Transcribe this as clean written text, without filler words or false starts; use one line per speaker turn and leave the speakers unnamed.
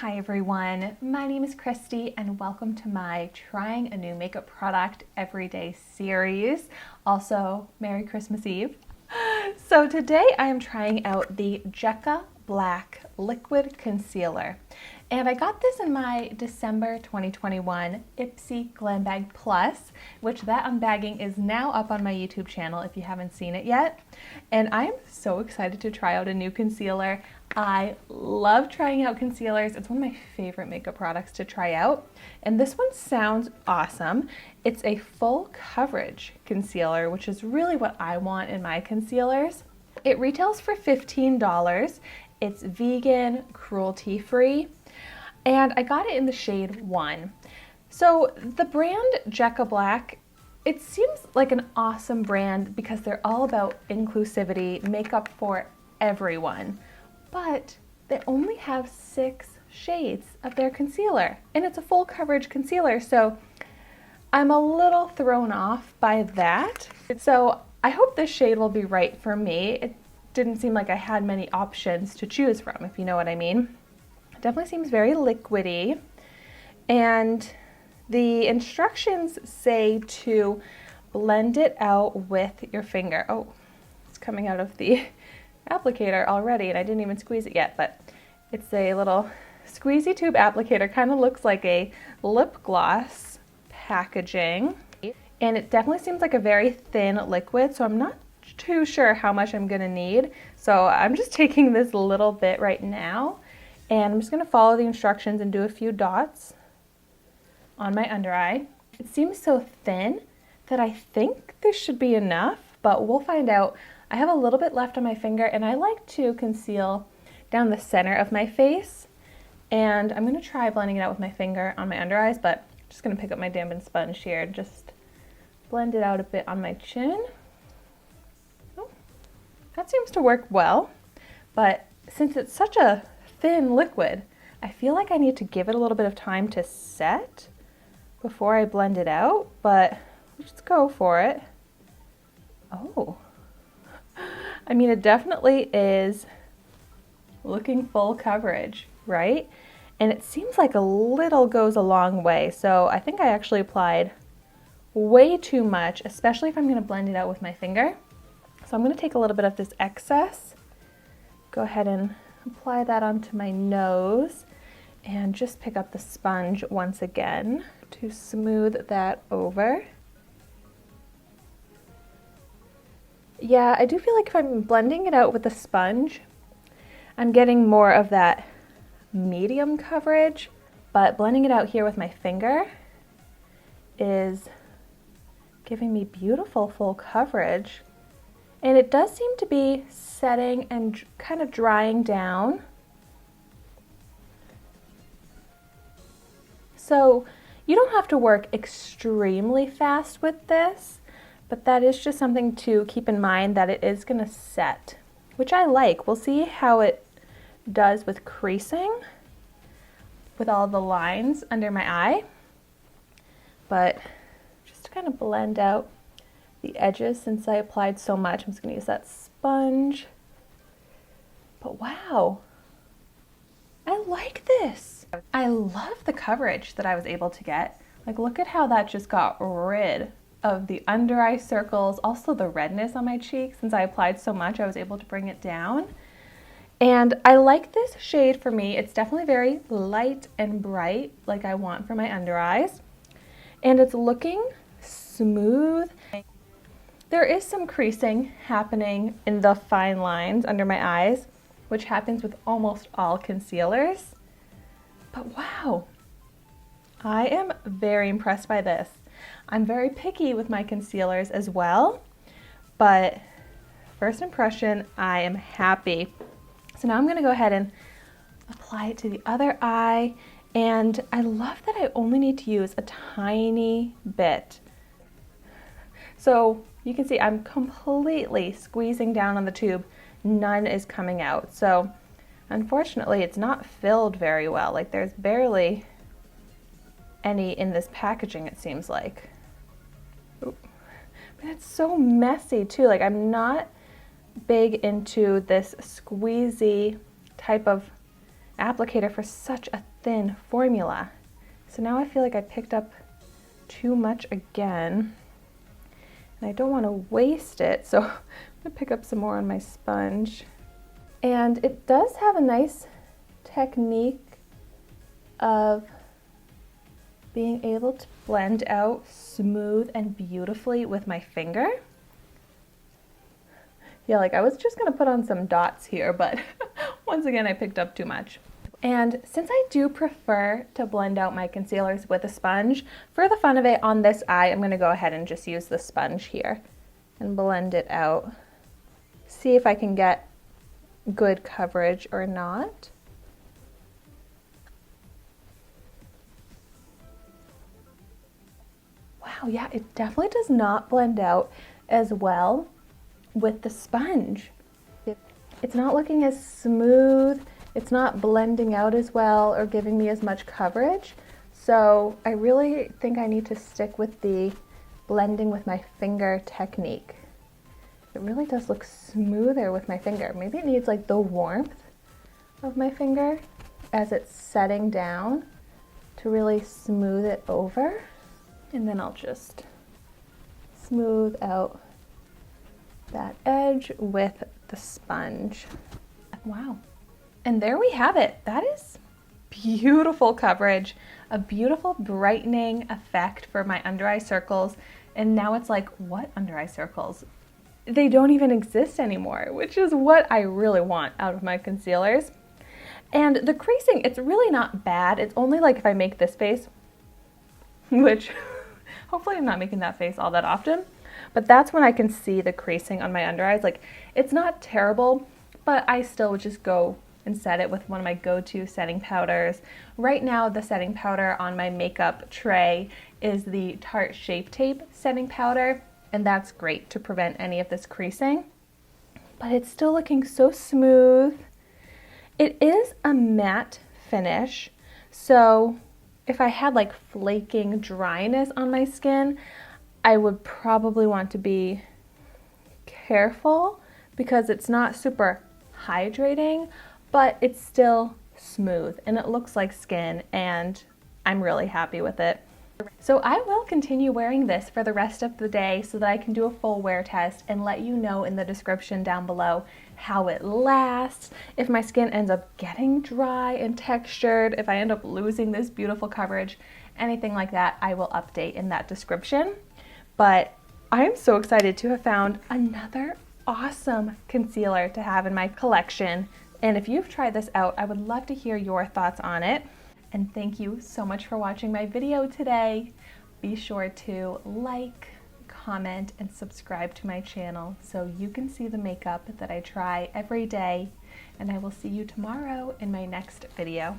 Hi everyone, my name is Christy and welcome to my Trying a New Makeup Product Everyday series. Also, Merry Christmas Eve. So today I am trying out the Jecca Blac Liquid Concealer. And I got this in my December 2021 Ipsy Glam Bag Plus, which that unbagging is now up on my YouTube channel if you haven't seen it yet. And I am so excited to try out a new concealer. I love trying out concealers. It's one of my favorite makeup products to try out. And this one sounds awesome. It's a full coverage concealer, which is really what I want in my concealers. It retails for $15. It's vegan, cruelty-free, and I got it in the shade 1. So the brand Jecca Blac, it seems like an awesome brand because they're all about inclusivity, makeup for everyone. But they only have 6 shades of their concealer, and it's a full coverage concealer, so I'm a little thrown off by that. So I hope this shade will be right for me. It didn't seem like I had many options to choose from, if you know what I mean. It definitely seems very liquidy, and the instructions say to blend it out with your finger. Oh, it's coming out of the applicator already and I didn't even squeeze it yet, but it's a little squeezy tube applicator, kind of looks like a lip gloss packaging, and it definitely seems like a very thin liquid, so I'm not too sure how much I'm gonna need. So I'm just taking this little bit right now and I'm just gonna follow the instructions and do a few dots on my under eye. It seems so thin that I think this should be enough, but we'll find out. I have a little bit left on my finger and I like to conceal down the center of my face, and I'm gonna try blending it out with my finger on my under eyes, but I'm just gonna pick up my dampened sponge here and just blend it out a bit on my chin. Oh, that seems to work well, but since it's such a thin liquid, I feel like I need to give it a little bit of time to set before I blend it out, but let's go for it. Oh. I mean, it definitely is looking full coverage, right? And it seems like a little goes a long way. So I think I actually applied way too much, especially if I'm going to blend it out with my finger. So I'm going to take a little bit of this excess, go ahead and apply that onto my nose, and just pick up the sponge once again to smooth that over. Yeah, I do feel like if I'm blending it out with a sponge, I'm getting more of that medium coverage, but blending it out here with my finger is giving me beautiful full coverage. And it does seem to be setting and kind of drying down. So you don't have to work extremely fast with this, but that is just something to keep in mind, that it is going to set, which I like. We'll see how it does with creasing with all the lines under my eye. But just to kind of blend out the edges, since I applied so much, I'm just going to use that sponge. But wow, I like this. I love the coverage that I was able to get. Like, look at how that just got rid of the under eye circles, also the redness on my cheek. Since I applied so much, I was able to bring it down. And I like this shade for me. It's definitely very light and bright, like I want for my under eyes. And it's looking smooth. There is some creasing happening in the fine lines under my eyes, which happens with almost all concealers. But wow, I am very impressed by this. I'm very picky with my concealers as well, but first impression, I am happy. So now I'm going to go ahead and apply it to the other eye, and I love that I only need to use a tiny bit. So you can see I'm completely squeezing down on the tube. None is coming out. So unfortunately, it's not filled very well. Like, there's barely any in this packaging, it seems like. Oop. But it's so messy too. Like, I'm not big into this squeezy type of applicator for such a thin formula. So now I feel like I picked up too much again, and I don't want to waste it, so I'm gonna pick up some more on my sponge. And it does have a nice technique of being able to blend out smooth and beautifully with my finger. Yeah, like I was just gonna put on some dots here, but once again, I picked up too much. And since I do prefer to blend out my concealers with a sponge, for the fun of it on this eye, I'm gonna go ahead and just use the sponge here and blend it out. See if I can get good coverage or not. Wow, yeah, it definitely does not blend out as well with the sponge. It's not looking as smooth, it's not blending out as well or giving me as much coverage. So I really think I need to stick with the blending with my finger technique. It really does look smoother with my finger. Maybe it needs like the warmth of my finger as it's setting down to really smooth it over. And then I'll just smooth out that edge with the sponge. Wow. And there we have it. That is beautiful coverage, a beautiful brightening effect for my under eye circles. And now it's like, what under eye circles? They don't even exist anymore, which is what I really want out of my concealers. And the creasing, it's really not bad. It's only like if I make this face, which hopefully I'm not making that face all that often, but that's when I can see the creasing on my under eyes. Like, it's not terrible, but I still would just go and set it with one of my go-to setting powders. Right now, the setting powder on my makeup tray is the Tarte Shape Tape setting powder, and that's great to prevent any of this creasing. But it's still looking so smooth. It is a matte finish, so if I had like flaking dryness on my skin, I would probably want to be careful because it's not super hydrating, but it's still smooth and it looks like skin, and I'm really happy with it. So I will continue wearing this for the rest of the day so that I can do a full wear test and let you know in the description down below how it lasts, if my skin ends up getting dry and textured, if I end up losing this beautiful coverage, anything like that, I will update in that description. But I am so excited to have found another awesome concealer to have in my collection. And if you've tried this out, I would love to hear your thoughts on it. And thank you so much for watching my video today. Be sure to like, comment, and subscribe to my channel so you can see the makeup that I try every day. And I will see you tomorrow in my next video.